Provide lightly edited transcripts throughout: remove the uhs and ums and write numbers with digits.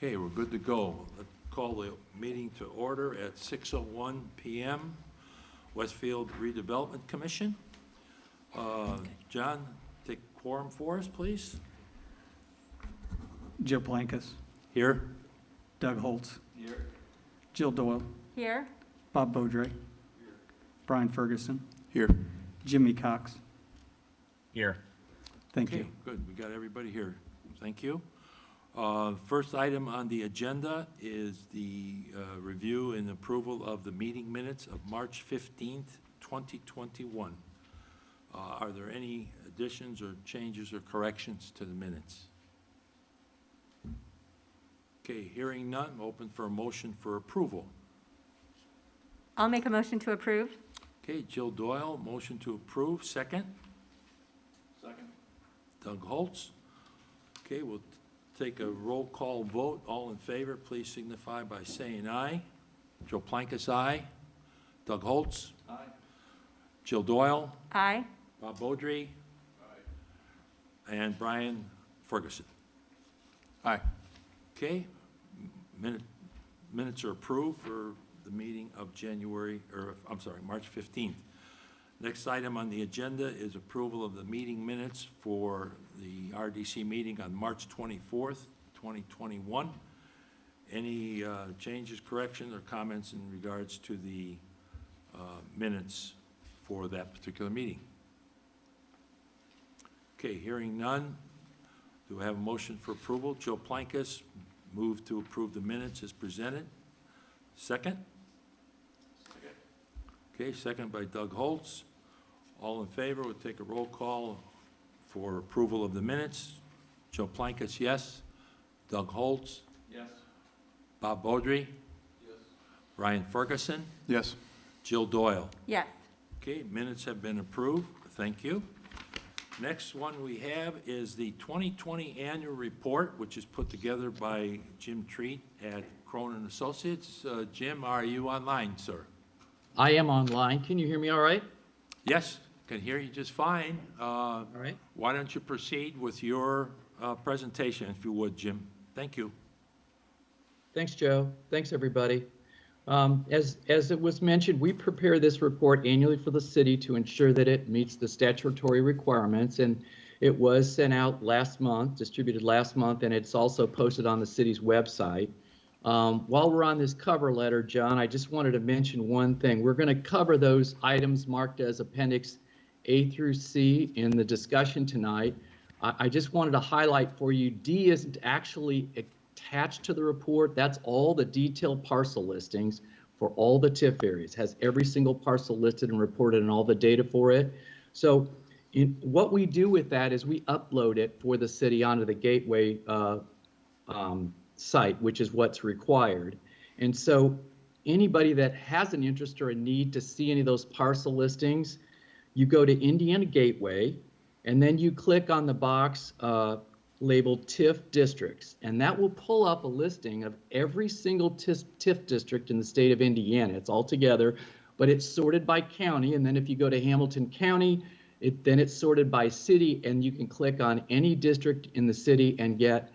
Okay, we're good to go. Let's call the meeting to order at 6:01 PM. Westfield Redevelopment Commission. John, take quorum for us, please. Joe Plankus, Here. Doug Holtz, Here. Jill Doyle, Here. Bob Beaudry, Brian Ferguson, Here. Jimmy Cox. Here. Thank Okay, you. good. We got everybody here. Thank you. First item on the agenda is the review and approval of the meeting minutes of March 15th, 2021. Are there any additions or changes or corrections to the minutes? Okay, hearing none, open for a motion for approval. I'll make a motion to approve. Okay, Jill Doyle, motion to approve. Second? Second. Doug Holtz. Okay, we'll take a roll call vote. All in favor, please signify by saying aye. Joe Plankus, aye. Doug Holtz. Aye. Jill Doyle. Aye. Bob Beaudry. Aye. And Brian Ferguson. Aye. Okay, minutes are approved for the meeting of March 15th. Next item on the agenda is approval of the meeting minutes for the RDC meeting on March 24th, 2021. Any changes, corrections, or comments in regards to the minutes for that particular meeting? Okay, hearing none, do I have a motion for approval? Joe Plankus, move to approve the minutes as presented. Second? Second. Okay, second by Doug Holtz. All in favor, we'll take a roll call for approval of the minutes. Joe Plankus, yes. Doug Holtz? Yes. Bob Beaudry? Yes. Brian Ferguson? Yes. Jill Doyle? Yes. Okay, minutes have been approved. Thank you. Next one we have is the 2020 annual report, which is put together by Jim Treat at Cronin Associates. Jim, are you online, sir? I am online. Can you hear me all right? Yes, can hear you just fine. All right. Why don't you proceed with your presentation, if you would, Jim? Thank you. Thanks, Joe. Thanks, everybody. As it was mentioned, we prepare this report annually for the city to ensure that it meets the statutory requirements, and it was sent out last month, distributed last month, and it's also posted on the city's website. While we're on this cover letter, John, I just wanted to mention one thing. We're going to cover those items marked as Appendix A through C in the discussion tonight. I just wanted to highlight for you, D isn't actually attached to the report. That's all the detailed parcel listings for all the TIF areas. Has every single parcel listed and reported and all the data for it. So what we do with that is we upload it for the city onto the Gateway site, which is what's required. And so anybody that has an interest or a need to see any of those parcel listings, you go to Indiana Gateway, and then you click on the box labeled TIF districts, and that will pull up a listing of every single TIF district in the state of Indiana. It's all together, but it's sorted by county, and then if you go to Hamilton County, then it's sorted by city, and you can click on any district in the city and get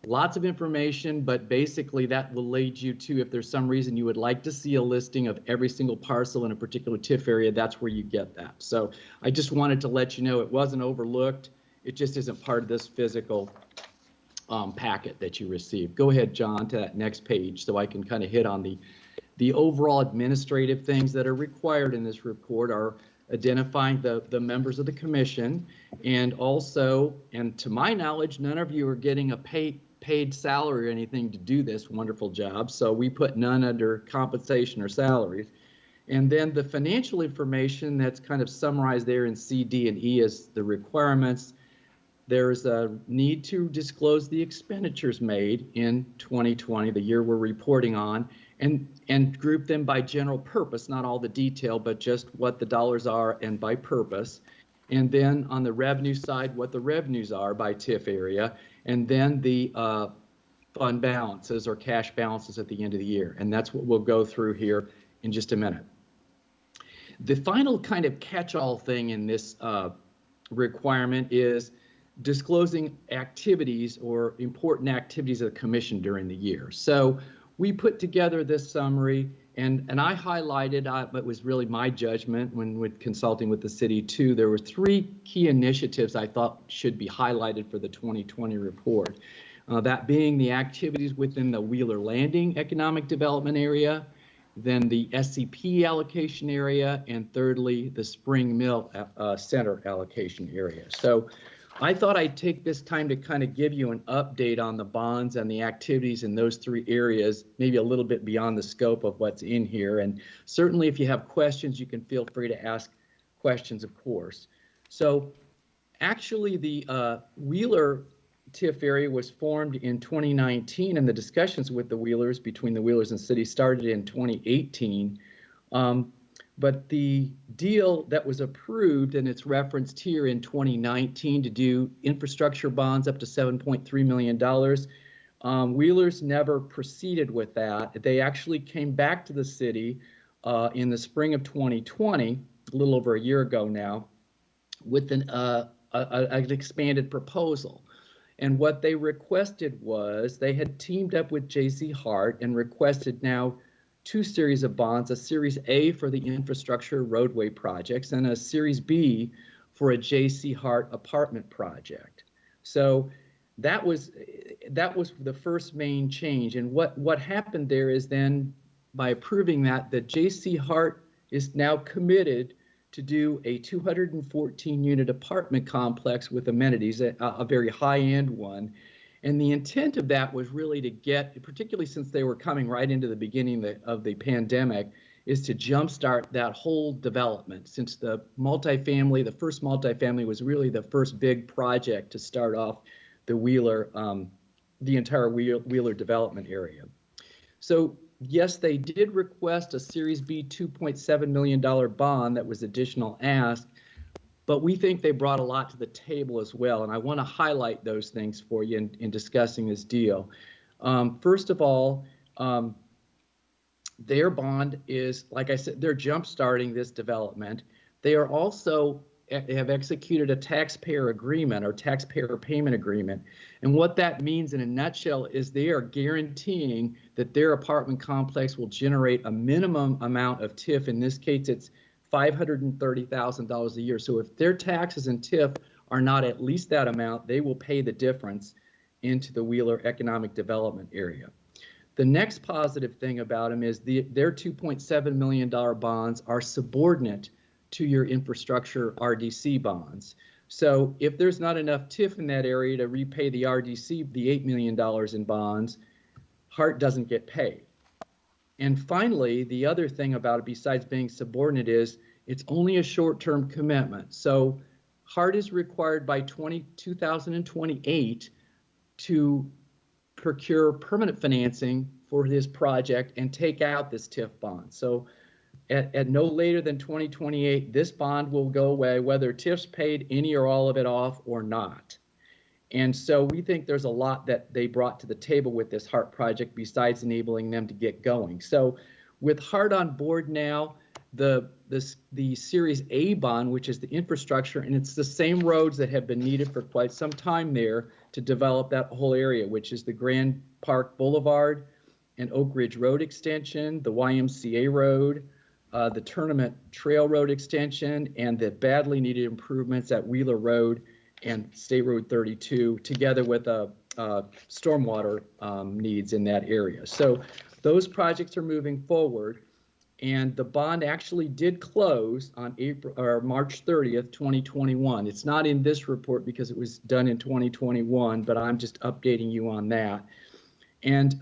lots of information, but basically that will lead you to, if there's some reason you would like to see a listing of every single parcel in a particular TIF area, that's where you get that. So I just wanted to let you know it wasn't overlooked. It just isn't part of this physical packet that you received. Go ahead, John, to that next page so I can kind of hit on the overall administrative things that are required in this report are identifying the members of the commission, and also, and to my knowledge, none of you are getting a paid salary or anything to do this wonderful job, so we put none under compensation or salaries. And then the financial information that's kind of summarized there in C, D, and E is the requirements. There's a need to disclose the expenditures made in 2020, the year we're reporting on, and group them by general purpose, not all the detail, but just what the dollars are and by purpose. And then on the revenue side, what the revenues are by TIF area, and then the fund balances or cash balances at the end of the year. And that's what we'll go through here in just a minute. The final kind of catch-all thing in this requirement is disclosing activities or important activities of the commission during the year. So we put together this summary, and I highlighted, it was really my judgment when consulting with the city too, there were 3 key initiatives I thought should be highlighted for the 2020 report. That being the activities within the Wheeler Landing Economic Development Area, then the SCP allocation area, and thirdly, the Spring Mill Center allocation area. So I thought I'd take this time to kind of give you an update on the bonds and the activities in those 3 areas, maybe a little bit beyond the scope of what's in here. And certainly if you have questions, you can feel free to ask questions, of course. So actually the Wheeler TIF area was formed in 2019, and the discussions with the Wheelers, between the Wheelers and city, started in 2018. But the deal that was approved, and it's referenced here in 2019 to do infrastructure bonds up to $7.3 million, Wheelers never proceeded with that. They actually came back to the city in the spring of 2020, a little over a year ago now, with an expanded proposal. And what they requested was, they had teamed up with J.C. Hart and requested now 2 series of bonds, a Series A for the infrastructure roadway projects and a Series B for a J.C. Hart apartment project. So that was the first main change. And what happened there is then, by approving that, the J.C. Hart is now committed to do a 214-unit apartment complex with amenities, a very high-end one. And the intent of that was really to get, particularly since they were coming right into the beginning of the pandemic, is to jumpstart that whole development. Since the first multifamily was really the first big project to start off the Wheeler, the entire Wheeler development area. So yes, they did request a Series B $2.7 million bond that was additional ask, but we think they brought a lot to the table as well, and I want to highlight those things for you in discussing this deal. First of all, their bond is, like I said, they're jump-starting this development. They are also have executed a taxpayer agreement or taxpayer payment agreement. And what that means in a nutshell is they are guaranteeing that their apartment complex will generate a minimum amount of TIF. In this case, it's $530,000 a year. So if their taxes and TIF are not at least that amount, they will pay the difference into the Wheeler Economic Development Area. The next positive thing about them is their $2.7 million bonds are subordinate to your infrastructure RDC bonds. So if there's not enough TIF in that area to repay the RDC, the $8 million in bonds, Hart doesn't get paid. And finally, the other thing about it, besides being subordinate, is it's only a short-term commitment. So Hart is required by 2028 to procure permanent financing for this project and take out this TIF bond. So at no later than 2028, this bond will go away, whether TIF's paid any or all of it off or not. And so we think there's a lot that they brought to the table with this Hart project besides enabling them to get going. So with Hart on board now, the Series A bond, which is the infrastructure, and it's the same roads that have been needed for quite some time there to develop that whole area, which is the Grand Park Boulevard and Oak Ridge Road extension, the YMCA Road, the Tournament Trail Road extension, and the badly needed improvements at Wheeler Road and State Road 32, together with stormwater needs in that area. So those projects are moving forward, and the bond actually did close on March 30th, 2021. It's not in this report because it was done in 2021, but I'm just updating you on that. And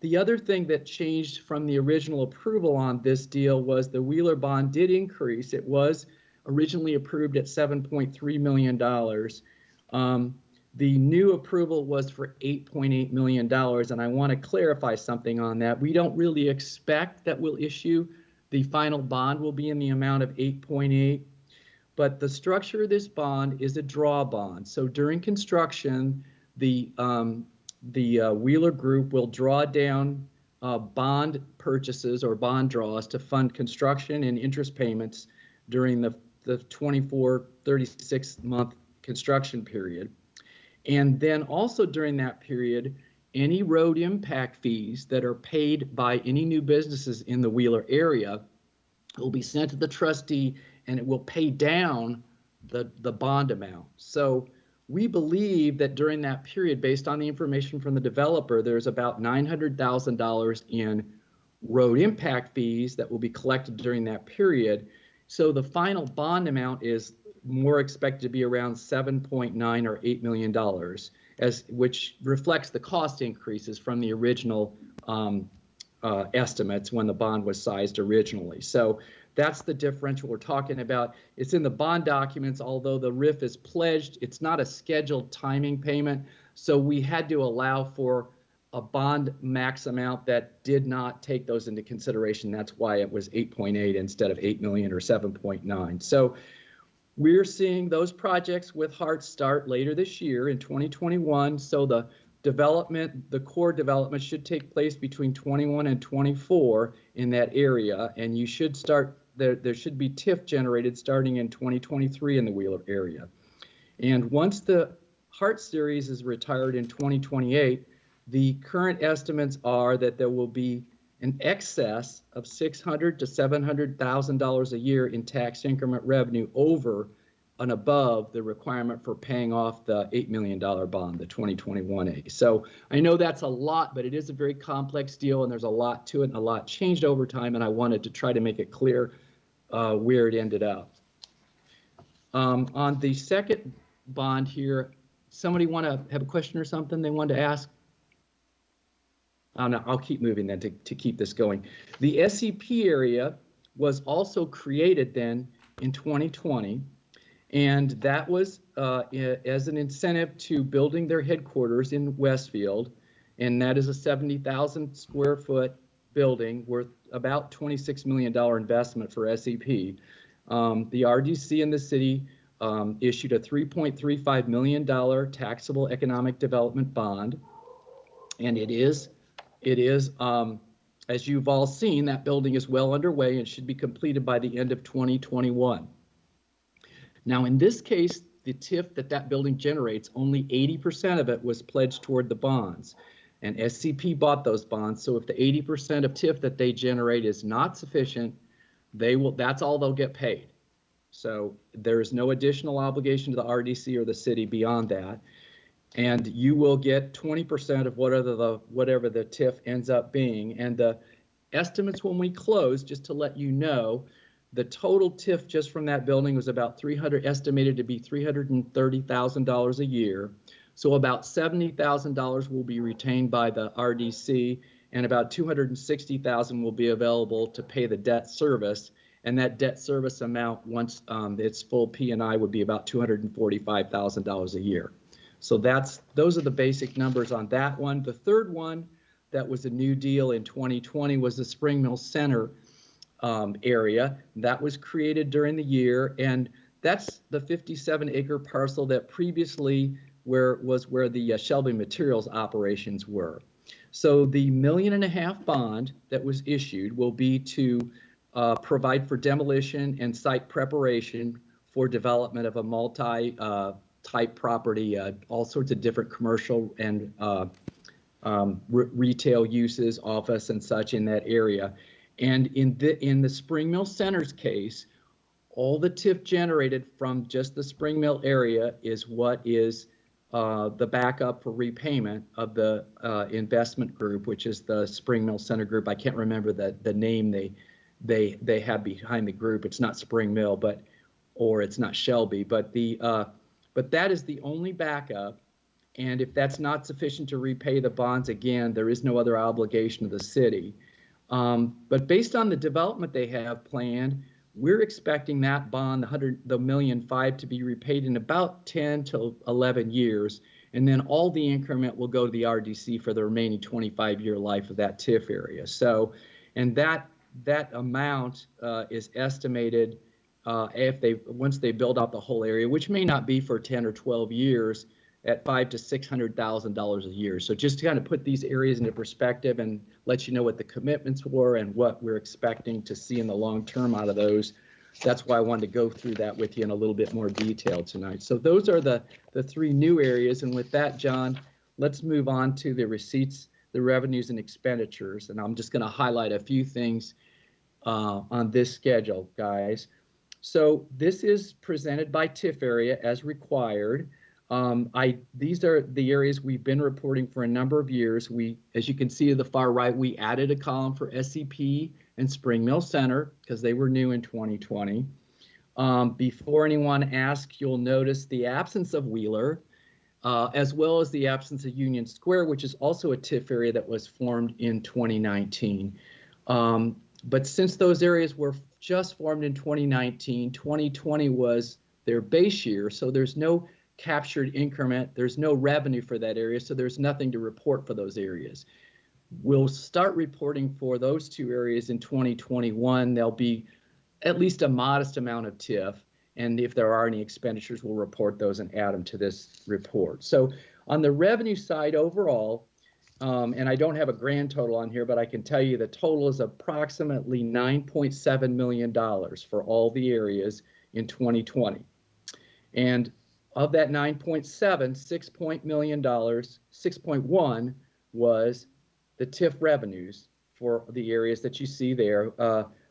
the other thing that changed from the original approval on this deal was the Wheeler bond did increase. It was originally approved at $7.3 million. The new approval was for $8.8 million, and I want to clarify something on that. We don't really expect that we'll issue the final bond will be in the amount of 8.8, but the structure of this bond is a draw bond. So during construction, the Wheeler Group will draw down bond purchases or bond draws to fund construction and interest payments during the 36-month construction period. And then also during that period, any road impact fees that are paid by any new businesses in the Wheeler area will be sent to the trustee, and it will pay down the bond amount. So we believe that during that period, based on the information from the developer, there's about $900,000 in road impact fees that will be collected during that period. So the final bond amount is more expected to be around $7.9 or $8 million, which reflects the cost increases from the original estimates when the bond was sized originally. So that's the differential we're talking about. It's in the bond documents, although the RIF is pledged, it's not a scheduled timing payment. So we had to allow for a bond max amount that did not take those into consideration. That's why it was 8.8 instead of 8 million or 7.9. So we're seeing those projects with hard start later this year in 2021. So the development, the core development should take place between 21 and 24 in that area. And you should start, there should be TIF generated starting in 2023 in the Wheeler area. And once the Hart series is retired in 2028, the current estimates are that there will be an excess of $600,000 to $700,000 a year in tax increment revenue over and above the requirement for paying off the $8 million bond, the 2021A. So I know that's a lot, but it is a very complex deal, and there's a lot to it, and a lot changed over time, and I wanted to try to make it clear where it ended up. On the second bond here, somebody want to have a question or something they wanted to ask? No, I'll keep moving then to keep this going. The SEP area was also created then in 2020, and that was as an incentive to building their headquarters in Westfield, and that is a 70,000 square foot building worth about $26 million investment for SEP. The RDC in the city issued a $3.35 million taxable economic development bond, and it is, as you've all seen, that building is well underway and should be completed by the end of 2021. Now, in this case, the TIF that building generates, only 80% of it was pledged toward the bonds. And SCP bought those bonds, so if the 80% of TIF that they generate is not sufficient, that's all they'll get paid. So there is no additional obligation to the RDC or the city beyond that. And you will get 20% of whatever the TIF ends up being. And the estimates when we close, just to let you know, the total TIF just from that building was about estimated to be $330,000 a year. So about $70,000 will be retained by the RDC, and about $260,000 will be available to pay the debt service. And that debt service amount, once its full P&I, would be about $245,000 a year. So those are the basic numbers on that one. The third one that was a new deal in 2020 was the Spring Mill Center area. That was created during the year, and that's the 57-acre parcel that previously was where the Shelby Materials operations were. So the $1.5 million bond that was issued will be to provide for demolition and site preparation for development of a multi-type property, all sorts of different commercial and retail uses, office and such in that area. And in the Spring Mill Center's case, all the TIF generated from just the Spring Mill area is what is the backup for repayment of the investment group, which is the Spring Mill Center Group. I can't remember the name they have behind the group. It's not Spring Mill, or it's not Shelby, but that is the only backup. And if that's not sufficient to repay the bonds, again, there is no other obligation of the city. But based on the development they have planned, we're expecting that bond, the $1.5 million, to be repaid in about 10 to 11 years. And then all the increment will go to the RDC for the remaining 25-year life of that TIF area. So, and that amount is estimated once they build out the whole area, which may not be for 10 or 12 years, at $500,000 to $600,000 a year. So just to kind of put these areas into perspective and let you know what the commitments were and what we're expecting to see in the long term out of those. that's why I wanted to go through that with you in a little bit more detail tonight. So those are the three new areas. And with that, John, let's move on to the receipts, the revenues and expenditures. And I'm just going to highlight a few things on this schedule, guys. So this is presented by TIF area as required. These are the areas we've been reporting for a number of years. As you can see to the far right, we added a column for SCP and Spring Mill Center because they were new in 2020. Before anyone asks, you'll notice the absence of Wheeler, as well as the absence of Union Square, which is also a TIF area that was formed in 2019. But since those areas were just formed in 2019, 2020 was their base year, so there's no captured increment, there's no revenue for that area, so there's nothing to report for those areas. We'll start reporting for those two areas in 2021. There'll be at least a modest amount of TIF, and if there are any expenditures, we'll report those and add them to this report. So on the revenue side overall, and I don't have a grand total on here, but I can tell you the total is approximately $9.7 million for all the areas in 2020. And of that 9.7, $6.1 was the TIF revenues for the areas that you see there.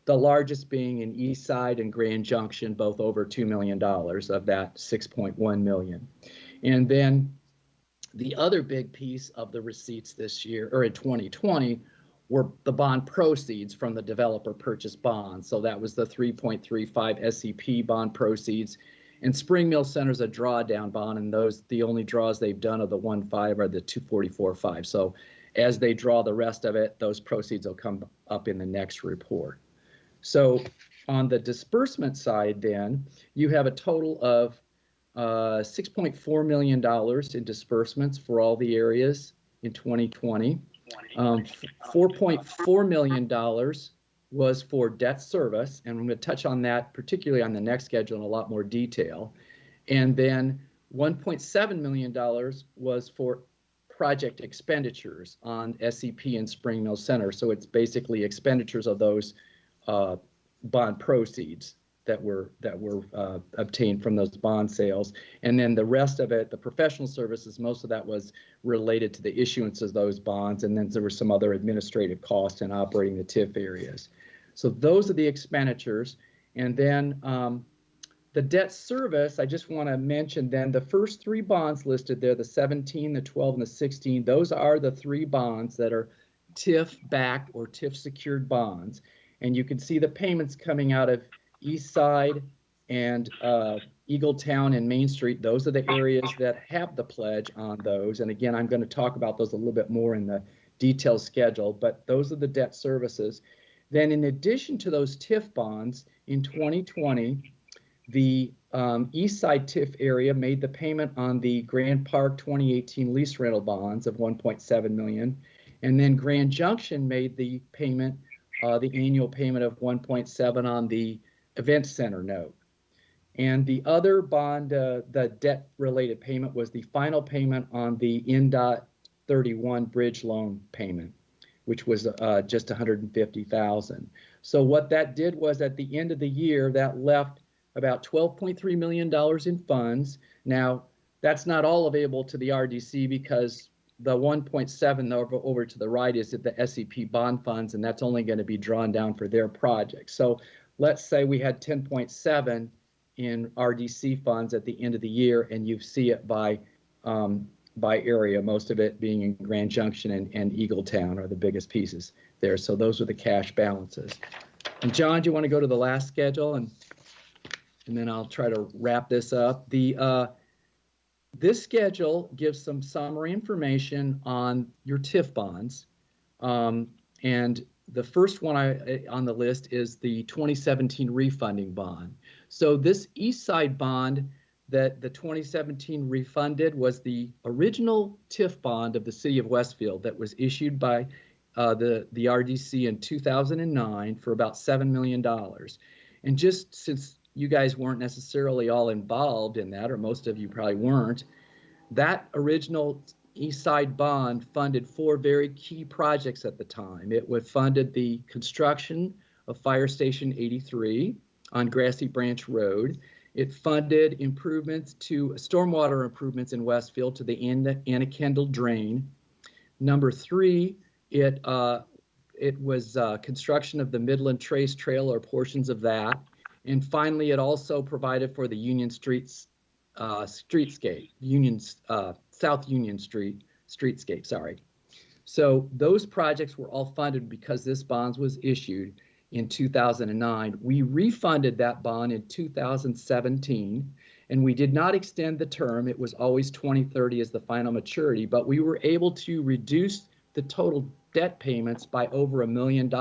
The largest being in East Side and Grand Junction, both over $2 million of that 6.1 million. And then the other big piece of the receipts this year, or in 2020, were the bond proceeds from the developer purchase bonds. So that was the 3.35 SCP bond proceeds. And Spring Mill Center's a drawdown bond, and the only draws they've done of the 1.5 are the 244.5. So as they draw the rest of it, those proceeds will come up in the next report. So on the disbursement side, then, you have a total of $6.4 million in disbursements for all the areas in 2020. $4.4 million was for debt service, and I'm going to touch on that particularly on the next schedule in a lot more detail. And then $1.7 million was for project expenditures on SCP and Spring Mill Center. So it's basically expenditures of those bond proceeds that were obtained from those bond sales. And then the rest of it, the professional services, most of that was related to the issuance of those bonds. And then there were some other administrative costs in operating the TIF areas. So those are the expenditures. And then the debt service, I just want to mention then the first three bonds listed there, the 17, the 12, and the 16, those are the three bonds that are TIF-backed or TIF-secured bonds. And you can see the payments coming out of East Side and Eagletown and Main Street. Those are the areas that have the pledge on those. And again, I'm going to talk about those a little bit more in the detailed schedule, but those are the debt services. Then in addition to those TIF bonds, in 2020, the East Side TIF area made the payment on the Grand Park 2018 lease rental bonds of $1.7 million. And then Grand Junction made the payment, the annual payment of $1.7 on the Event Center note. And the other bond, the debt-related payment was the final payment on the NDOT 31 bridge loan payment, which was just $150,000. So what that did was at the end of the year, that left about $12.3 million in funds. Now, that's not all available to the RDC because the 1.7 over to the right is at the SCP bond funds, and that's only going to be drawn down for their project. So let's say we had 10.7 in RDC funds at the end of the year, and you see it by area, most of it being in Grand Junction and Eagletown are the biggest pieces there. So those are the cash balances. And John, do you want to go to the last schedule, and then I'll try to wrap this up. This schedule gives some summary information on your TIF bonds. And the first one on the list is the 2017 refunding bond. So this East Side bond that the 2017 refunded was the original TIF bond of the city of Westfield that was issued by the RDC in 2009 for about $7 million. And just since you guys weren't necessarily all involved in that, or most of you probably weren't, that original East Side bond funded four very key projects at the time. It funded the construction of Fire Station 83 on Grassy Branch Road. It funded improvements to stormwater improvements in Westfield to the Anna Kendall Drain. Number 3, it was construction of the Midland Trace Trail or portions of that. And finally, it also provided for the Union Streets streetscape, South Union Street streetscape, sorry. So those projects were all funded because this bond was issued in 2009. We refunded that bond in 2017, and we did not extend the term. It was always 2030 as the final maturity, but we were able to reduce the total debt payments by over $1 million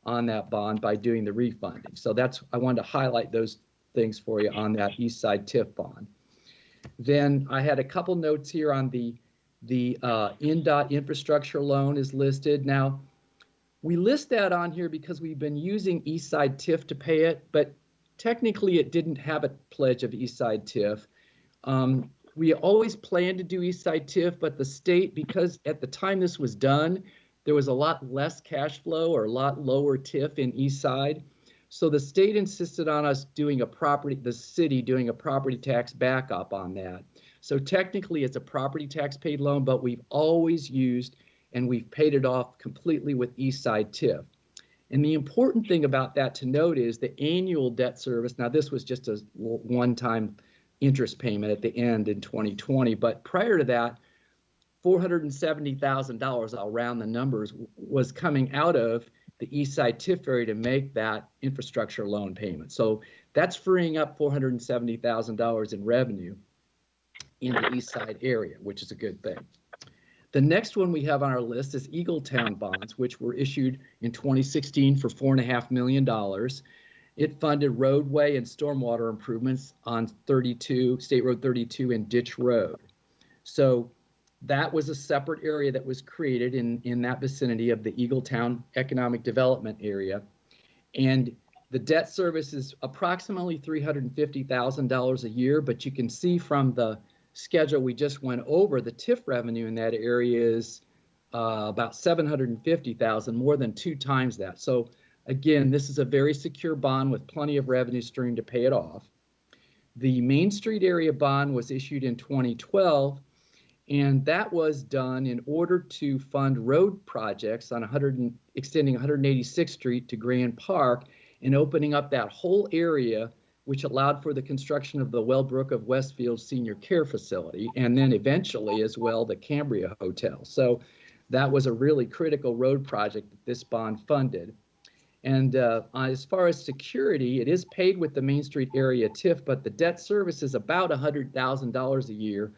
on that bond by doing the refunding. So I wanted to highlight those things for you on that East Side TIF bond. Then I had a couple notes here on the NDOT infrastructure loan is listed. Now, we list that on here because we've been using East Side TIF to pay it, but technically it didn't have a pledge of East Side TIF. We always planned to do East Side TIF, but the state, because at the time this was done, there was a lot less cash flow or a lot lower TIF in East Side. So the state insisted on us doing the city doing a property tax backup on that. So technically it's a property tax paid loan, but we've always used and we've paid it off completely with East Side TIF. And the important thing about that to note is the annual debt service. Now this was just a one-time interest payment at the end in 2020, but prior to that, $470,000, I'll round the numbers, was coming out of the East Side TIF area to make that infrastructure loan payment. So that's freeing up $470,000 in revenue in the East Side area, which is a good thing. The next one we have on our list is Eagletown bonds, which were issued in 2016 for $4.5 million. It funded roadway and stormwater improvements on State Road 32 and Ditch Road. So that was a separate area that was created in that vicinity of the Eagletown Economic Development area. And the debt service is approximately $350,000 a year, but you can see from the schedule we just went over, the TIF revenue in that area is about $750,000, more than 2 times that. So again, this is a very secure bond with plenty of revenue stream to pay it off. The Main Street area bond was issued in 2012, and that was done in order to fund road projects on extending 186th Street to Grand Park and opening up that whole area, which allowed for the construction of the Wellbrook of Westfield Senior Care Facility, and then eventually as well the Cambria Hotel. So that was a really critical road project that this bond funded. And as far as security, it is paid with the Main Street area TIF, but the debt service is about $100,000 a year.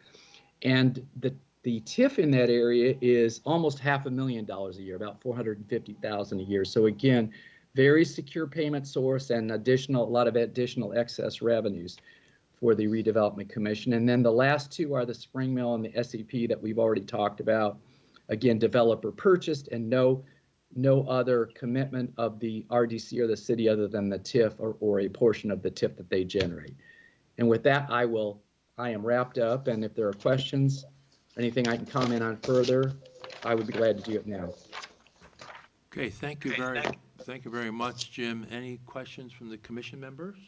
And the TIF in that area is almost $500,000 a year, about $450,000 a year. So again, very secure payment source and a lot of additional excess revenues for the Redevelopment Commission. And then the last two are the Spring Mill and the SEP that we've already talked about. Again, developer purchased and no other commitment of the RDC or the city other than the TIF or a portion of the TIF that they generate. And with that, I am wrapped up, and if there are questions, anything I can comment on further, I would be glad to do it now. Okay, thank you very much, Jim. Any questions from the commission members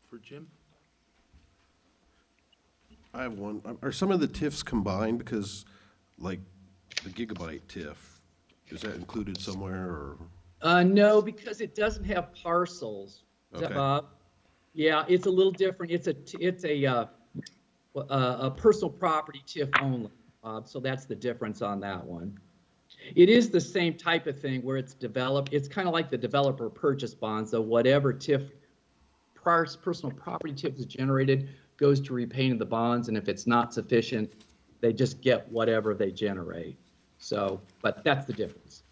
for Jim? I have one. Are some of the TIFs combined? Because, like, the gigabyte TIF, is that included somewhere, or? No, because it doesn't have parcels. Is that Okay. Bob? Yeah, it's a little different. It's a personal property TIF only, Bob. So that's the difference on that one. It is the same type of thing where it's developed. It's kind of like the developer purchase bonds. So whatever TIF, personal property TIF is generated goes to repaying the bonds, and if it's not sufficient, they just get whatever they generate. So, but that's the difference.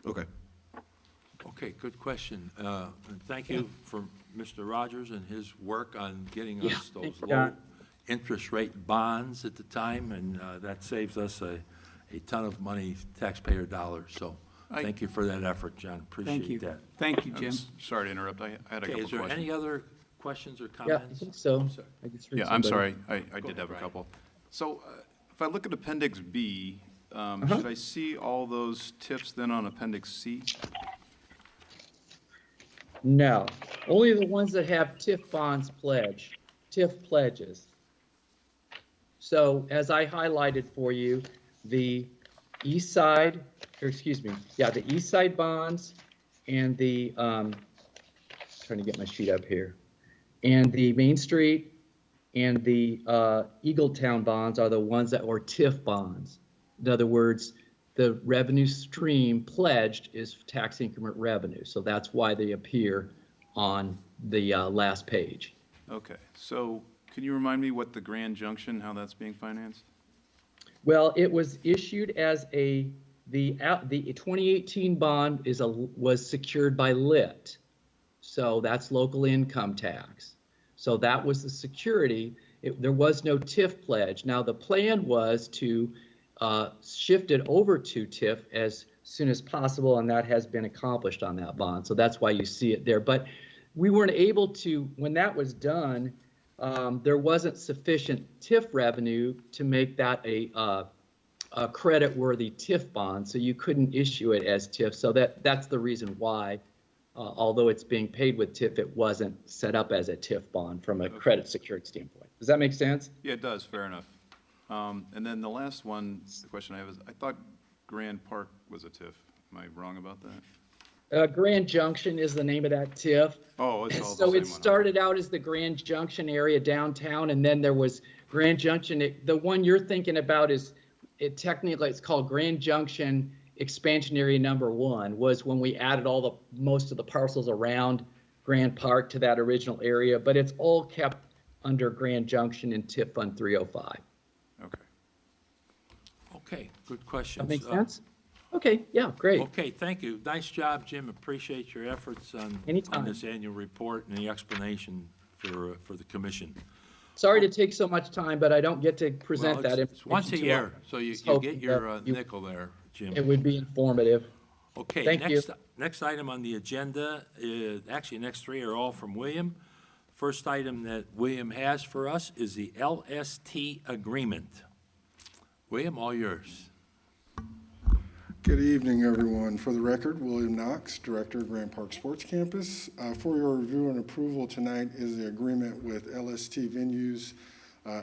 Okay. Okay, good question. And thank you for Mr. Rogers and his work on getting Yeah, us those thank you, low John. interest rate bonds at the time, and that saves us a ton of money, taxpayer dollars. So thank you for that effort, John. Thank you. Appreciate that. Thank you, Jim. Sorry to interrupt. I had a Okay, couple is there questions. any other questions or Yeah, I comments? think so. I'm sorry. I just heard Yeah, I'm somebody. sorry. I did have a Brian. couple. So if I look at Appendix B, should I see all those TIFs then on Appendix C? No, only the ones that have TIF bonds TIF pledges. So as I highlighted for you, the east side, or excuse me, yeah, the east side bonds and the, trying to get my sheet up here, and the Main Street and the Eagletown bonds are the ones that were TIF bonds. In other words, the revenue stream pledged is tax increment revenue. So that's why they appear on the last page. Okay, so can you remind me what the Grand Junction, how that's being financed? Well, it was issued as the 2018 bond was secured by lit. So that's local income tax. So that was the security. There was no TIF pledge. Now the plan was to shift it over to TIF as soon as possible, and that has been accomplished on that bond. So that's why you see it there. But we weren't able to, when that was done, there wasn't sufficient TIF revenue to make that a credit-worthy TIF bond, so you couldn't issue it as TIF. So that's the reason why, although it's being paid with TIF, it wasn't set up as a TIF bond from a credit secured standpoint. Does that make sense? Yeah, it does, fair enough. And then the last one, the question I have is, I thought Grand Park was a TIF. Am I wrong about that? Grand Junction is the name of that TIF. Oh, it's all the So same it one. started out as the Grand Junction area downtown, and then there was Grand Junction. The one you're thinking about is, technically it's called Grand Junction Expansion Area Number 1, was when we added most of the parcels around Grand Park to that original area, but it's all kept under Grand Junction and TIF Fund 305. Okay. Okay, good questions. That makes sense? Okay, yeah, great. Okay, thank you. Nice job, Jim. Appreciate your efforts on Anytime. this annual report and the explanation for the commission. Sorry to take so much time, but I don't get to present Well, that it's once a information too year, often. so you Just get hoping your that you- nickel there, Jim. It would be informative. Okay, Thank you. next item on the agenda is, actually, next three are all from William. First item that William has for us is the LST Agreement. William, all yours. Good evening, everyone. For the record, William Knox, Director of Grand Park Sports Campus. For your review and approval tonight is the agreement with LST Venues.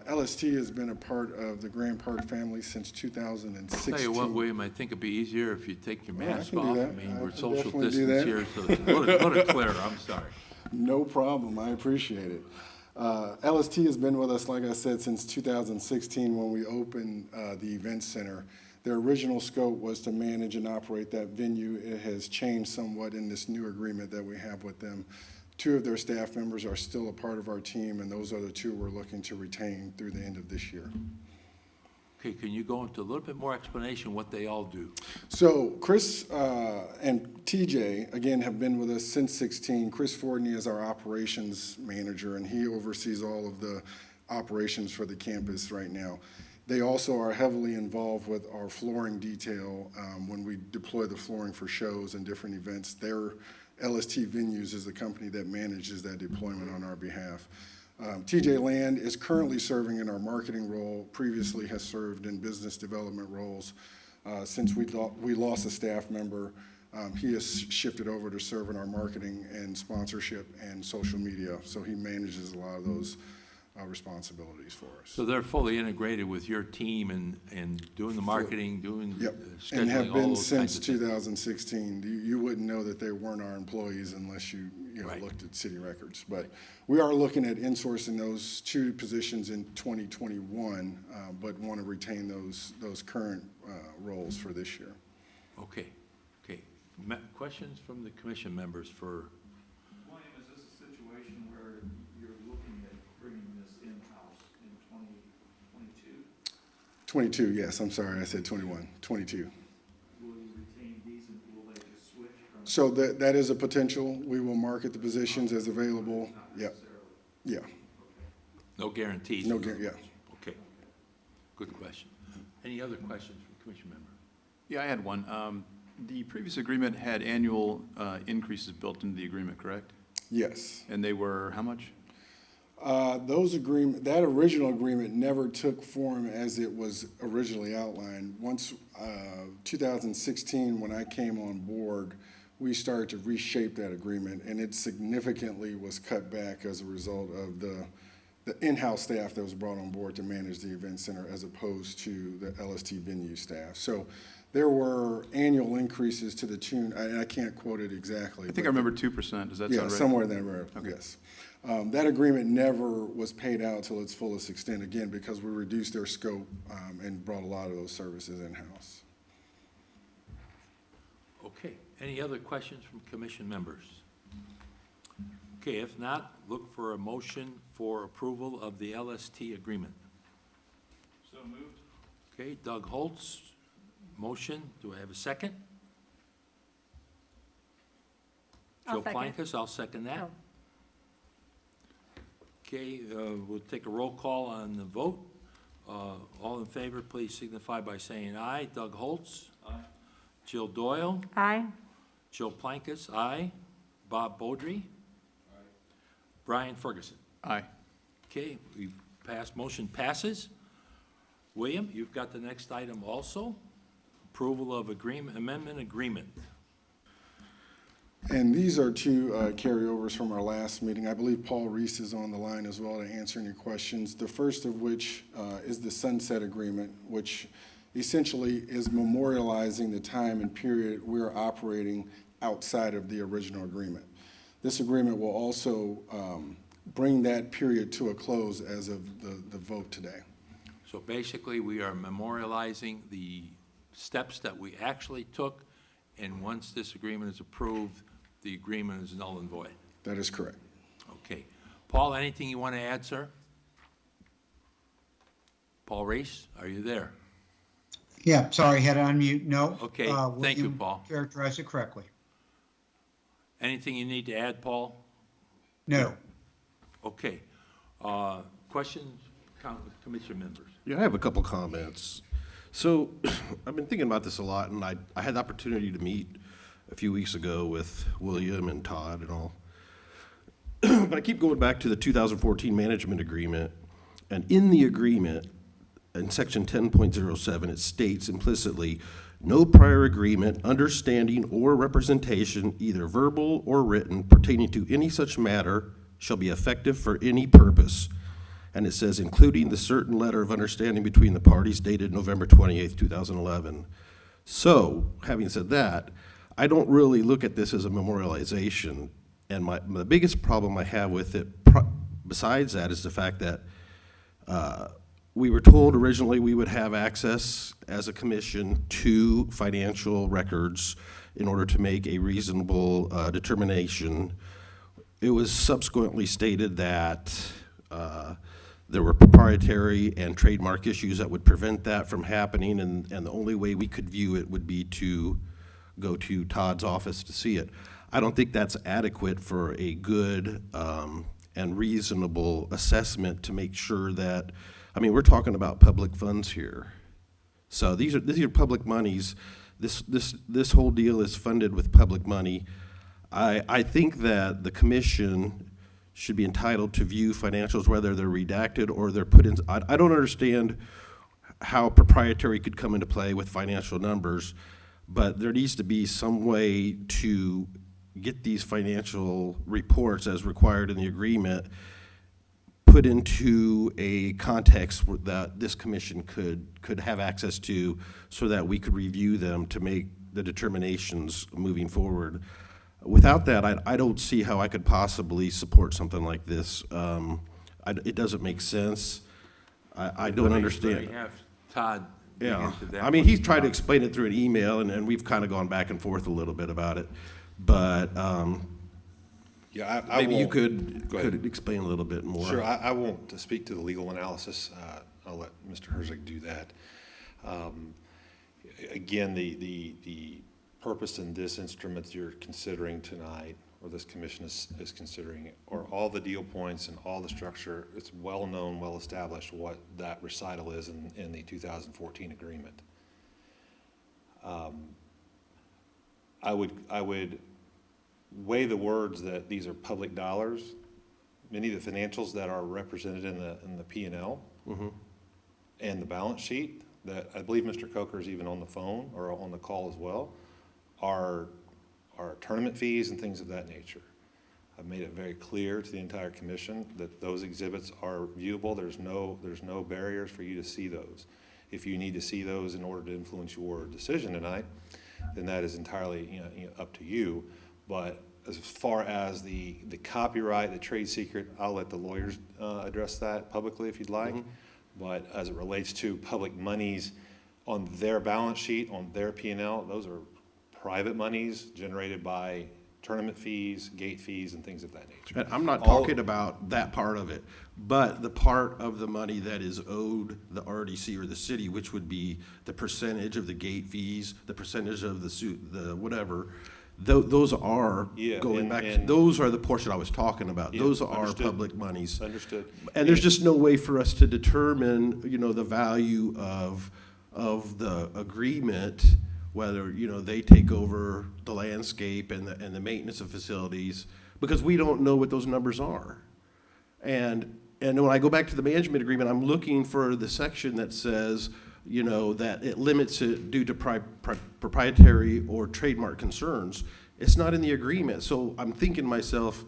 LST has been a part of the Grand Park family since 2016. Tell you what, William, I think it'd be easier if you take your Yeah, I mask can do off. I that. mean, I we're can social definitely do distance that. here, so it's a little clearer, I'm sorry. No problem. I appreciate it. LST has been with us, like I said, since 2016 when we opened the event center. Their original scope was to manage and operate that venue. It has changed somewhat in this new agreement that we have with them. 2 of their staff members are still a part of our team, and those other 2 we're looking to retain through the end of this year. Okay, can you go into a little bit more explanation what they all do? So Chris and TJ, again, have been with us since 16. Chris Fordney is our operations manager, and he oversees all of the operations for the campus right now. They also are heavily involved with our flooring detail when we deploy the flooring for shows and different events. Their LST Venues is the company that manages that deployment on our behalf. TJ Land is currently serving in our marketing role, previously has served in business development roles. Since we lost a staff member, he has shifted over to serve in our marketing and sponsorship and social media. So he manages a lot of those responsibilities for us. So they're fully integrated with your team and doing the marketing, doing Yep, scheduling, and have all been those kinds since of things. 2016. You wouldn't know that they weren't our employees unless you Right. looked at city records. But we are looking at insourcing those 2 positions in 2021, but want to retain those current roles for this year. Okay. Questions from the commission members for, William, is this a situation where you're looking at bringing this in-house in 2022? 22, yes, I'm sorry, I said 21, 22. Will you retain these and will they just switch from? So that is a potential. We will market the positions as available. Yeah, yeah, no guarantees? no, yeah. Okay. Good question. Any other questions from commission member? Yeah, I had one. The previous agreement had annual increases built into the agreement, correct? Yes. And they were how much? That original agreement never took form as it was originally outlined. Once 2016, when I came on board, we started to reshape that agreement, and it significantly was cut back as a result of the in-house staff that was brought on board to manage the event center as opposed to the LST venue staff. So there were annual increases to the tune, I can't quote it exactly. I think I remember 2%. Does that sound Yeah, right? somewhere in that area, Okay. yes. That agreement never was paid out till its fullest extent, again, because we reduced their scope and brought a lot of those services in-house. Okay, any other questions from commission members? Okay, if not, look for a motion for approval of the LST agreement. So moved. Okay, Doug Holtz, motion. Do I have a second? I'll Joe second. Plankus, I'll second that. Oh. Okay, we'll take a roll call on the vote. All in favor, please signify by saying aye. Doug Holtz? Aye. Jill Doyle? Aye. Joe Plankus, aye. Bob Beaudry? Aye. Brian Ferguson? Aye. Okay, we've passed, motion passes. William, you've got the next item also. Approval of amendment agreement. And these are two carryovers from our last meeting. I believe Paul Reese is on the line as well to answer any questions. The first of which is the sunset agreement, which essentially is memorializing the time and period we're operating outside of the original agreement. This agreement will also bring that period to a close as of the vote today. So basically, we are memorializing the steps that we actually took, and once this agreement is approved, the agreement is null and void. That is correct. Okay. Paul, anything you want to add, sir? Paul Reese, are you there? Yeah, sorry, had to unmute. No. Okay, thank you, William Paul. Characterized it correctly. Anything you need to add, Paul? No. Okay. Questions, commission members? Yeah, I have a couple comments. So I've been thinking about this a lot, and I had the opportunity to meet a few weeks ago with William and Todd and all. But I keep going back to the 2014 management agreement, and in the agreement, in section 10.07, it states implicitly, no prior agreement, understanding, or representation, either verbal or written, pertaining to any such matter shall be effective for any purpose. And it says, including the certain letter of understanding between the parties dated November 28th, 2011. So, having said that, I don't really look at this as a memorialization. And the biggest problem I have with it, besides that, is the fact that we were told originally we would have access as a commission to financial records in order to make a reasonable determination. It was subsequently stated that there were proprietary and trademark issues that would prevent that from happening, and the only way we could view it would be to go to Todd's office to see it. I don't think that's adequate for a good and reasonable assessment to make sure that, I mean, we're talking about public funds here. So these are public monies. This whole deal is funded with public money. I think that the commission should be entitled to view financials, whether they're redacted or they're put in. I don't understand how proprietary could come into play with financial numbers, but there needs to be some way to get these financial reports as required in the agreement put into a context that this commission could have access to, so that we could review them to make the determinations moving forward. Without that, I don't see how I could possibly support something like this. It doesn't make sense. I don't understand. We have Todd dig Yeah, into that I mean, one. he's tried to explain it through an email, and we've kind of gone back and forth a little bit about it. But Yeah, I maybe you won't- could go ahead. explain a little bit more. Sure, I won't speak to the legal analysis. I'll let Mr. Herzig do that. Again, the purpose in this instrument you're considering tonight, or this commission is considering, are all the deal points and all the structure. It's well-known, well-established what that recital is in the 2014 agreement. I would weigh the words that these are public dollars. Many of the financials that are represented in the P&L and the balance sheet, that I believe Mr. Coker is even on the phone or on the call as well, are are tournament fees and things of that nature. I've made it very clear to the entire commission that those exhibits are viewable. There's no barriers for you to see those. If you need to see those in order to influence your decision tonight, then that is entirely up to you. But as far as the copyright, the trade secret, I'll let the lawyers address that publicly if you'd like. But as it relates to public monies on their balance sheet, on their P&L, those are private monies generated by tournament fees, gate fees, and things of that nature. And I'm not All- talking about that part of it, but the part of the money that is owed the RDC or the city, which would be the percentage of the gate fees, the percentage of the suit, the whatever, those are Yeah, going back, and- those are the portion I was talking about. Yeah, Those are understood. public monies. Understood. And there's just no way for us to determine, the value of the agreement, whether, they take over the landscape and the maintenance of facilities, because we don't know what those numbers are. And when I go back to the management agreement, I'm looking for the section that says, that it limits it due to proprietary or trademark concerns. It's not in the agreement, so I'm thinking to myself,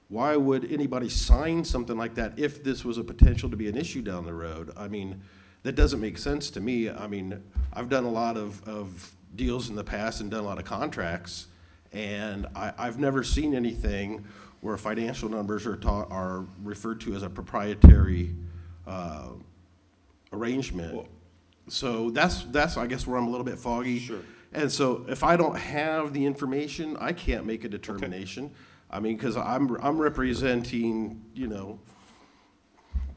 why would anybody sign something like that if this was a potential to be an issue down the road? I mean, that doesn't make sense to me. I mean, I've done a lot of deals in the past and done a lot of contracts, and I've never seen anything where financial numbers are referred to as a proprietary arrangement. So that's I guess where I'm a little bit foggy. Sure. And so if I don't have the information, I can't make a determination. I mean, because I'm representing, the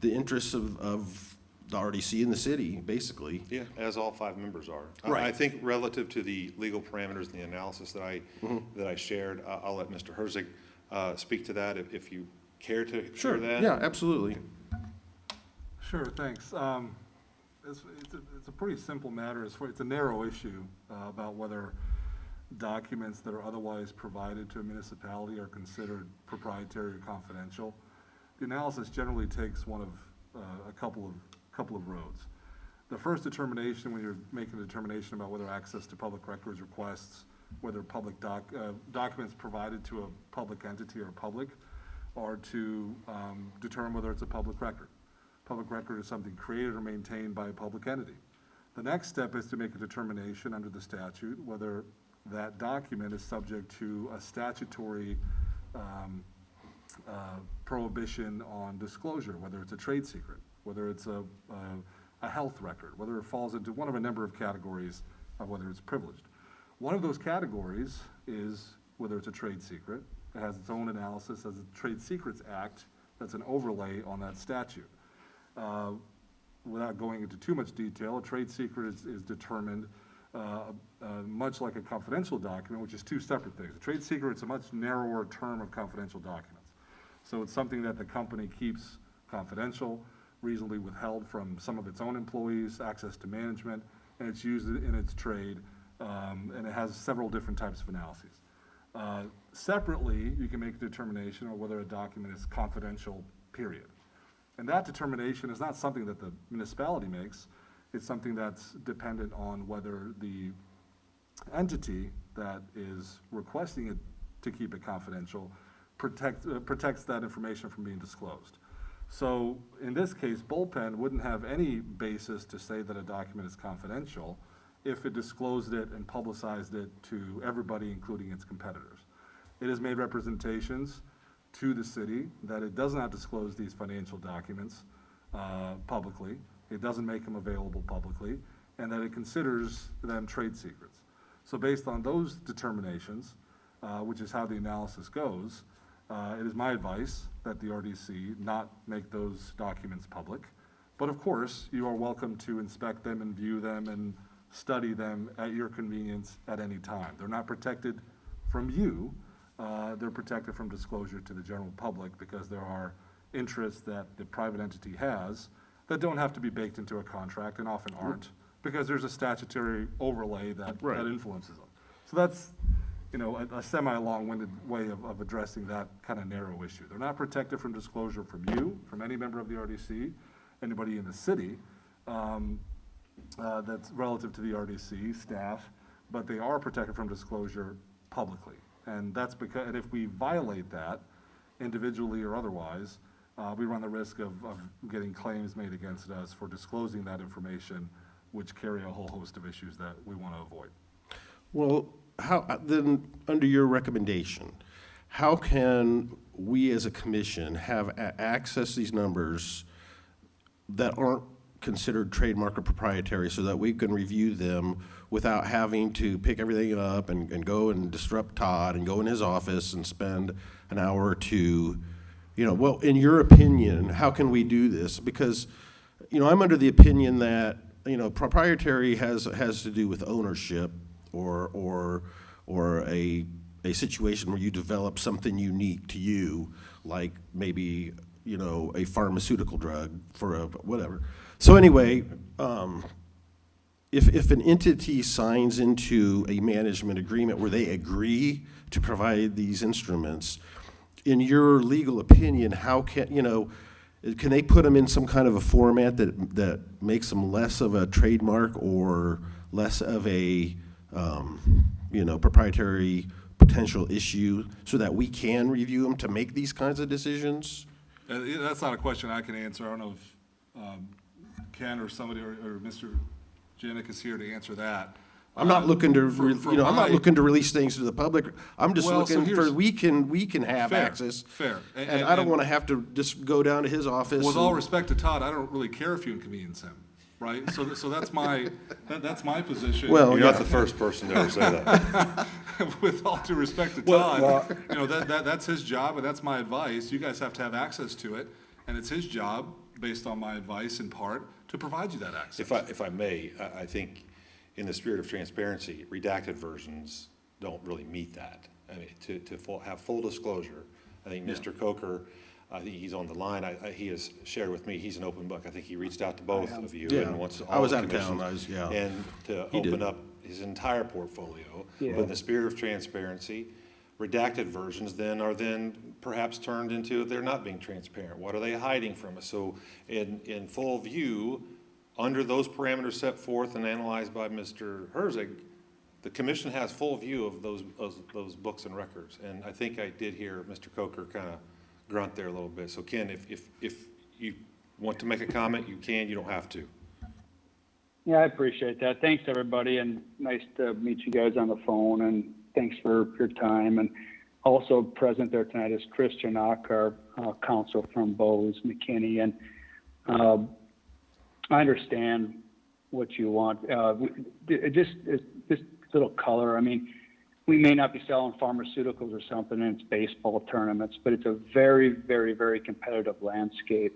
interests of the RDC and the city, basically. Yeah, as all 5 members are. Right. I think relative to the legal parameters and the analysis that I shared, I'll let Mr. Herzig speak to that if you care to share that. Yeah, absolutely. Sure, thanks. It's a pretty simple matter. It's a narrow issue about whether documents that are otherwise provided to a municipality are considered proprietary or confidential. The analysis generally takes one of a couple of roads. The first determination, when you're making a determination about whether access to public records requests, whether public documents provided to a public entity are public, or to determine whether it's a public record. Public record is something created or maintained by a public entity. The next step is to make a determination under the statute whether that document is subject to a statutory prohibition on disclosure, whether it's a trade secret, whether it's a health record, whether it falls into one of a number of categories of whether it's privileged. One of those categories is whether it's a trade secret. It has its own analysis as a Trade Secrets Act that's an overlay on that statute. Without going into too much detail, a trade secret is determined much like a confidential document, which is two separate things. A trade secret is a much narrower term of confidential documents. So it's something that the company keeps confidential, reasonably withheld from some of its own employees, access to management, and it's used in its trade, and it has several different types of analyses. Separately, you can make a determination of whether a document is confidential, period. And that determination is not something that the municipality makes. It's something that's dependent on whether the entity that is requesting it to keep it confidential protects that information from being disclosed. So in this case, Bullpen wouldn't have any basis to say that a document is confidential if it disclosed it and publicized it to everybody, including its competitors. It has made representations to the city that it does not disclose these financial documents publicly. It doesn't make them available publicly, and that it considers them trade secrets. So based on those determinations, which is how the analysis goes, it is my advice that the RDC not make those documents public. But of course, you are welcome to inspect them and view them and study them at your convenience at any time. They're not protected from you. They're protected from disclosure to the general public because there are interests that the private entity has that don't have to be baked into a contract and often aren't, because there's a statutory overlay that influences them. So that's, a semi-long-winded way of addressing that kind of narrow issue. They're not protected from disclosure from you, from any member of the RDC, anybody in the city that's relative to the RDC staff, but they are protected from disclosure publicly. And that's because, and if we violate that, individually or otherwise, we run the risk of getting claims made against us for disclosing that information, which carry a whole host of issues that we want to avoid. Well, how, then, under your recommendation, how can we as a commission have access to these numbers that aren't considered trademark or proprietary so that we can review them without having to pick everything up and go and disrupt Todd and go in his office and spend an hour or two? You know, well, in your opinion, how can we do this? Because, you know, I'm under the opinion that, you know, proprietary has to do with ownership or a situation where you develop something unique to you, like maybe, you know, a pharmaceutical drug for a whatever. So anyway, if an entity signs into a management agreement where they agree to provide these instruments, in your legal opinion, how can, you know, can they put them in some kind of a format that makes them less of a trademark or less of a, you know, proprietary potential issue so that we can review them to make these kinds of decisions? That's not a question I can answer. I don't know if Ken or somebody or Mr. Janik is here to answer that. I'm not looking to, for you know, I'm not my- looking to release things to the public. I'm just Well, so looking for, here's- we can have Fair, access. fair. And I don't want to have to just go down to his office. With all and- respect to Todd, I don't really care if you inconvenience him, right? So that's my, that's my position. Well, You're yeah. not the first person to ever say that. With all due respect to Well, Todd, you know, that's his job and that's my advice. You guys have to have access to it. And it's his job, based on my advice in part, to provide you that access. If I may, I think in the spirit of transparency, redacted versions don't really meet that. I mean, to have full disclosure, I think Mr. Coker, I think he's on the line, he has shared with me, he's an open book. I think he reached out to both of you Yeah. and wants all I was the out of town. commissions. Yeah. And to He did. open up his entire portfolio. But in the spirit of transparency, redacted versions are then perhaps turned into, they're not being transparent. What are they hiding from us? So in full view, under those parameters set forth and analyzed by Mr. Herzig, the commission has full view of those books and records. And I think I did hear Mr. Coker kind of grunt there a little bit. So Ken, if you want to make a comment, you can, you don't have to. Yeah, I appreciate that. Thanks, everybody, and nice to meet you guys on the phone, and thanks for your time. And also present there tonight is Chris Janak, our counsel from Bose McKinney. And I understand what you want. Just little color. I mean, we may not be selling pharmaceuticals or something and it's baseball tournaments, but it's a very, very, very competitive landscape,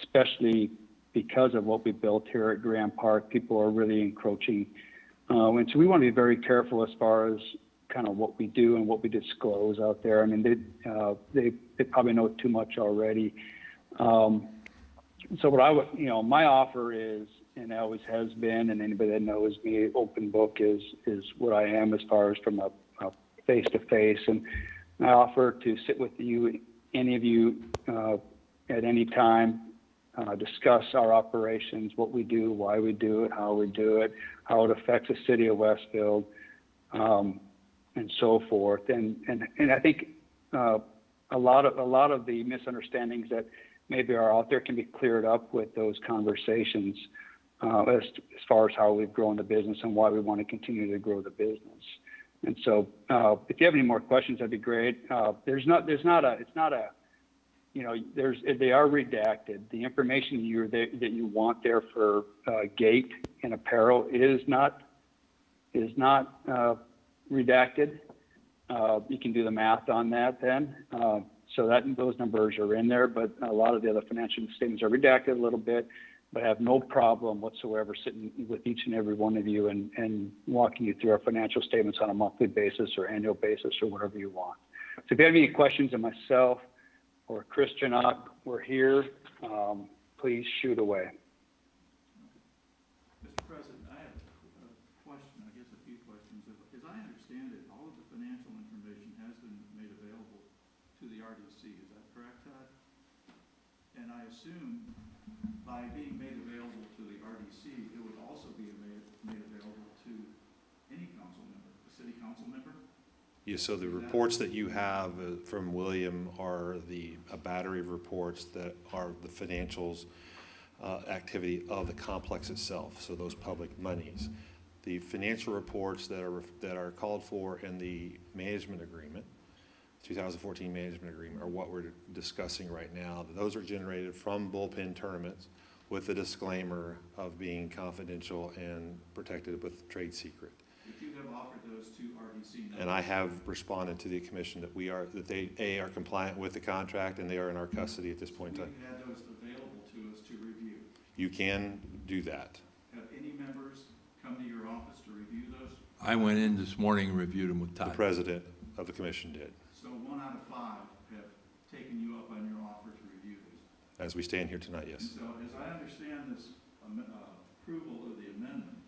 especially because of what we built here at Grand Park. People are really encroaching. And so we want to be very careful as far as kind of what we do and what we disclose out there. I mean, they probably know too much already. So what I would, you know, my offer is, and it always has been, and anybody that knows me, open book is what I am as far as from a face-to-face. And I offer to sit with you, any of you, at any time, discuss our operations, what we do, why we do it, how we do it, how it affects the city of Westfield, and so forth. And I think a lot of the misunderstandings that maybe are out there can be cleared up with those conversations as far as how we've grown the business and why we want to continue to grow the business. And so, if you have any more questions, that'd be great. They are redacted. The information that you want there for gate and apparel is not redacted. You can do the math on that then. So those numbers are in there, but a lot of the other financial statements are redacted a little bit, but I have no problem whatsoever sitting with each and every one of you and walking you through our financial statements on a monthly basis or annual basis or whatever you want. So if you have any questions of myself or Chris Janak, we're here. Please shoot away. Mr. President, I have a question, I guess a few questions. As I understand it, all of the financial information has been made available to the RDC. Is that correct, Todd? And I assume by being made available to the RDC, it would also be made available to any council member, a city council member? Yeah, so the reports that you have from William are a battery of reports that are the financials activity of the complex itself, so those public monies. The financial reports that are called for in the management agreement, 2014 management agreement, are what we're discussing right now. Those are generated from bullpen tournaments with the disclaimer of being confidential and protected with trade secret. But you have offered those to RDC. And I have responded to the commission that they are compliant with the contract and they are in our custody at this point in time. We had those available to us to review. You can do that. Have any members come to your office to review those? I went in this morning and reviewed them with The Todd. president of the commission did, So 1 out of 5 have taken you up on your offer to review these. as we stand here tonight, And yes. so as I understand this approval of the amendment,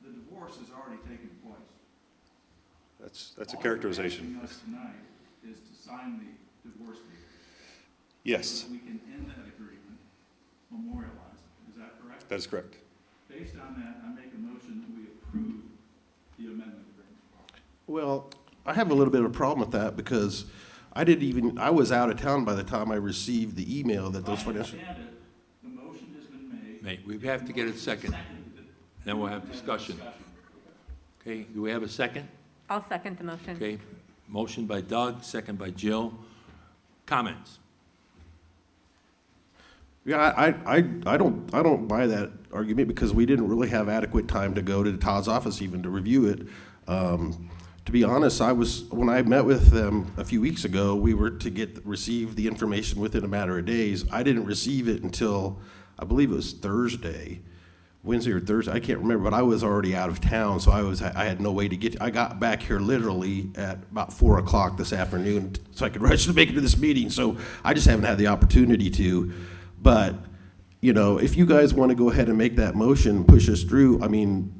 the divorce has already taken place. That's a characterization. All you're asking us tonight is to sign the divorce papers. Yes, So that we can end that agreement, memorialize it. Is that correct? that is correct. Based on that, I make a motion that we approve the amendment agreement. Well, I have a little bit of a problem with that because I was out of town by the time I received the email that those I financial. understand it. The motion has been made. Mate, we have to get a second, then we'll have discussion. Okay, do we have a second? I'll second the motion. Okay, motion by Doug, second by Jill. Comments? Yeah, I don't buy that argument because we didn't really have adequate time to go to Todd's office even to review it. To be honest, when I met with them a few weeks ago, we were to receive the information within a matter of days. I didn't receive it until, I believe it was Wednesday or Thursday, I can't remember, but I was already out of town, so I had no way to I got back here literally at about 4 o'clock this afternoon so I could rush to make it to this meeting, so I just haven't had the opportunity to. But, if you guys want to go ahead and make that motion and push us through, I mean,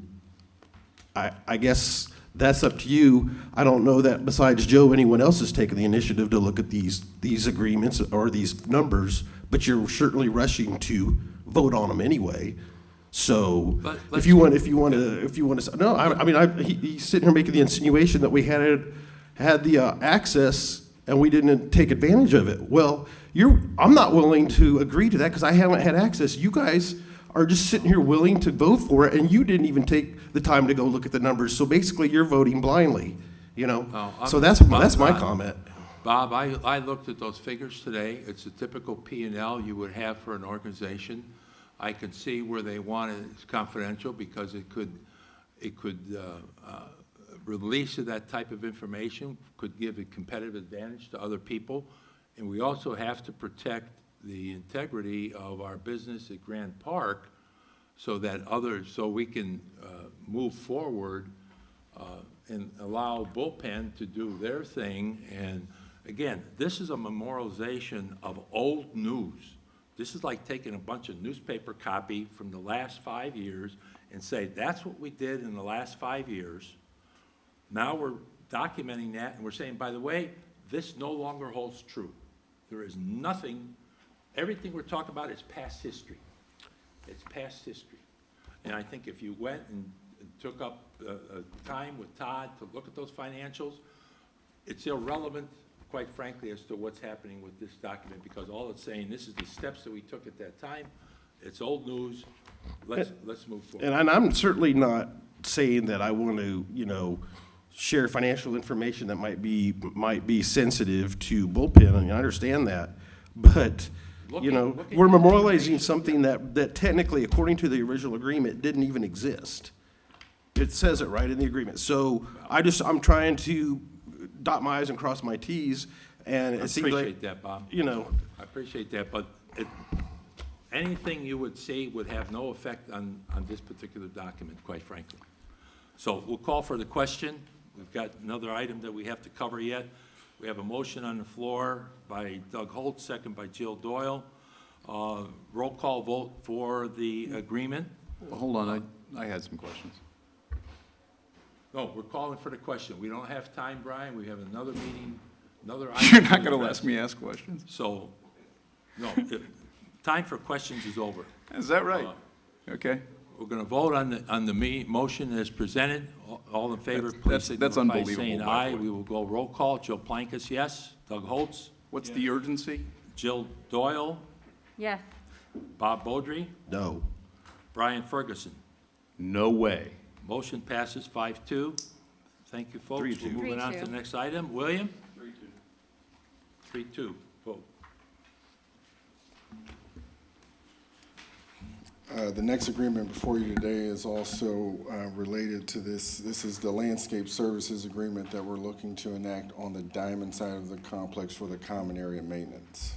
I guess that's up to you. I don't know that besides Joe, anyone else has taken the initiative to look at these agreements or these numbers, but you're certainly rushing to vote on them anyway. So if you want to, no, I mean, he's sitting here making the insinuation that we had the access and we didn't take advantage of it. Well, I'm not willing to agree to that because I haven't had access. You guys are just sitting here willing to vote for it, and you didn't even take the time to go look at the numbers. So basically, you're voting blindly, So that's my comment. Bob, I looked at those figures today. It's a typical P&L you would have for an organization. I could see where they want it confidential because it could release of that type of information could give a competitive advantage to other people. And we also have to protect the integrity of our business at Grand Park so we can move forward and allow Bullpen to do their thing. And again, this is a memorialization of old news. This is like taking a bunch of newspaper copy from the last 5 years and say, that's what we did in the last 5 years. Now we're documenting that, and we're saying, by the way, this no longer holds true. There is nothing, everything we're talking about is past history. It's past history. And I think if you went and took up time with Todd to look at those financials, it's irrelevant, quite frankly, as to what's happening with this document, because all it's saying, this is the steps that we took at that time. It's old news. Let's move forward. And I'm certainly not saying that I want to, share financial information that might be sensitive to Bullpen. I mean, I understand that, but we're memorializing something that technically, according to the original agreement, didn't even exist. It says it right in the agreement. So I'm trying to dot my I's and cross my T's, and it seems like, I appreciate that, Bob. I appreciate that, but anything you would say would have no effect on this particular document, quite frankly. So we'll call for the question. We've got another item that we have to cover yet. We have a motion on the floor by Doug Holt, second by Jill Doyle. Roll call vote for the agreement. Well, hold on, I had some questions. No, we're calling for the question. We don't have time, Brian. We have another meeting, another item. You're not going to let me ask questions? So, no, time for questions is over. Is that right? Okay. We're going to vote on the motion as presented. All in favor, That's- please that's signify by unbelievable, saying by the aye. way. We will go roll call. Joe Plankus, yes. Doug Holtz? What's the urgency? Jill Doyle? Yes. Bob Beaudry? No. Brian Ferguson? No way. Motion passes 5-2. Thank you, folks. 3-2. We're moving on to 3-2. the next item. William? 3-2. Vote. The next agreement before you today is also related to this. This is the landscape services agreement that we're looking to enact on the diamond side of the complex for the common area maintenance.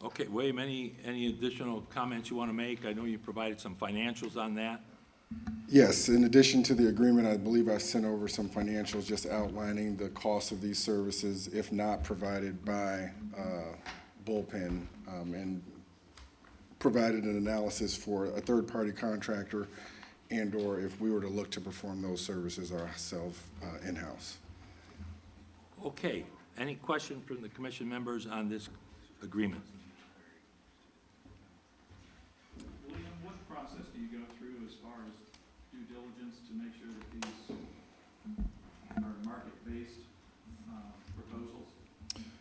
Okay, William, any additional comments you want to make? I know you provided some financials on that. Yes, in addition to the agreement, I believe I sent over some financials just outlining the cost of these services if not provided by Bullpen, and provided an analysis for a third-party contractor and/or if we were to look to perform those services ourselves in-house. Okay, any question from the commission members on this agreement? William, what process do you go through as far as due diligence to make sure that these are market-based proposals?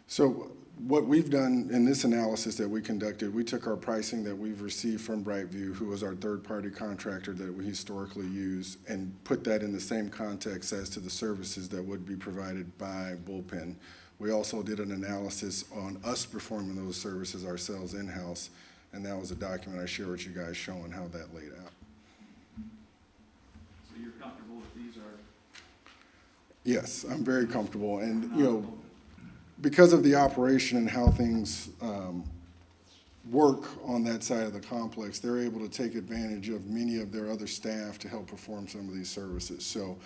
So what we've done in this analysis that we conducted, we took our pricing that we've received from Brightview, who was our third-party contractor that we historically use, and put that in the same context as to the services that would be provided by Bullpen. We also did an analysis on us performing those services ourselves in-house, and that was a document I shared with you guys showing how that laid out. So you're comfortable that these are Yes, I'm very comfortable, and, you know, because of the operation and how things work on that side of the complex, they're able to take advantage of many of their other staff to help perform some of these services. So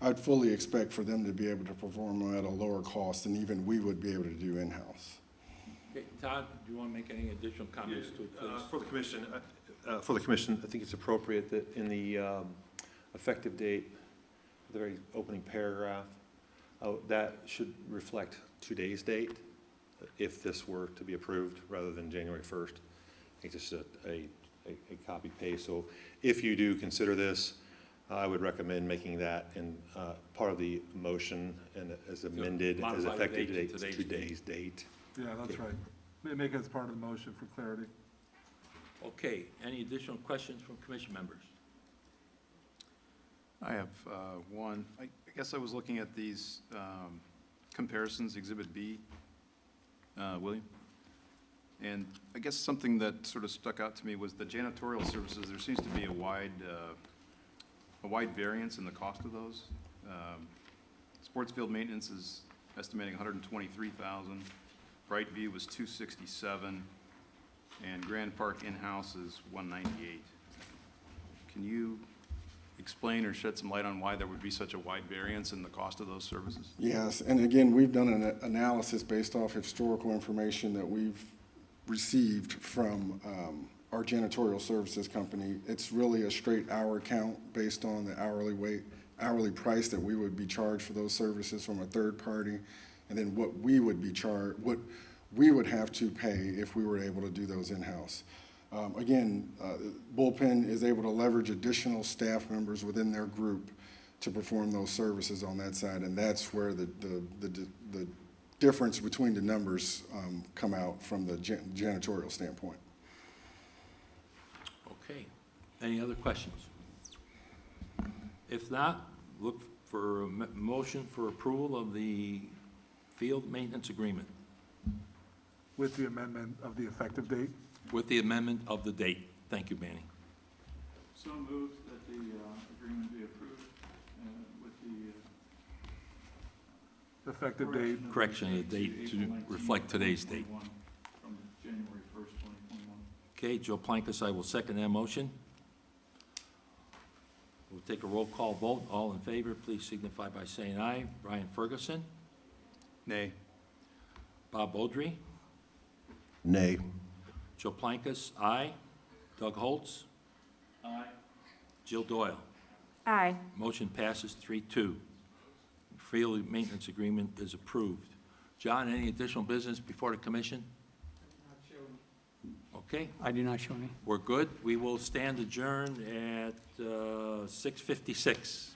I'd fully expect for them to be able to perform them at a lower cost than even we would be able to do in-house. Okay, Todd, do you want to make any additional comments to it, please? For the commission, I think it's appropriate that in the effective date, the very opening paragraph, that should reflect today's date, if this were to be approved, rather than January 1st. I think just a copy paste. So if you do consider this, I would recommend making that in part of the motion and as amended as modify the effective date to date, today's date. Yeah, that's right. Make it as part of the motion for clarity. Okay, any additional questions from commission members? I have one. I guess I was looking at these comparisons, Exhibit B, William. And I guess something that sort of stuck out to me was the janitorial services. There seems to be a wide variance in the cost of those. Sports field maintenance is estimating $123,000. Brightview was $267, and Grand Park in-house is $198. Can you explain or shed some light on why there would be such a wide variance in the cost of those services? Yes, and again, we've done an analysis based off historical information that we've received from our janitorial services company. It's really a straight hour count based on the hourly price that we would be charged for those services from a third party, and then what we would be charged, what we would have to pay if we were able to do those in-house. Again, Bullpen is able to leverage additional staff members within their group to perform those services on that side, and that's where the difference between the numbers come out from the janitorial standpoint. Okay, any other questions? If not, look for a motion for approval of the field maintenance agreement With the amendment of the effective date. with the amendment of the date. Thank you, Manny. so moved that the agreement be approved with the Effective date. Correction of the date to reflect today's date. From January 1st, 2021. Okay, Joe Plankus, I will second that motion. We'll take a roll call vote. All in favor, please signify by saying aye. Brian Ferguson, Nay. Bob Beaudry, Nay. Joe Plankus, aye. Doug Holtz, Aye. Jill Doyle. Aye. Motion passes 3-2. Field maintenance agreement is approved. John, any additional business before the commission? Okay, I do not show any. we're good. We will stand adjourned at 6:56.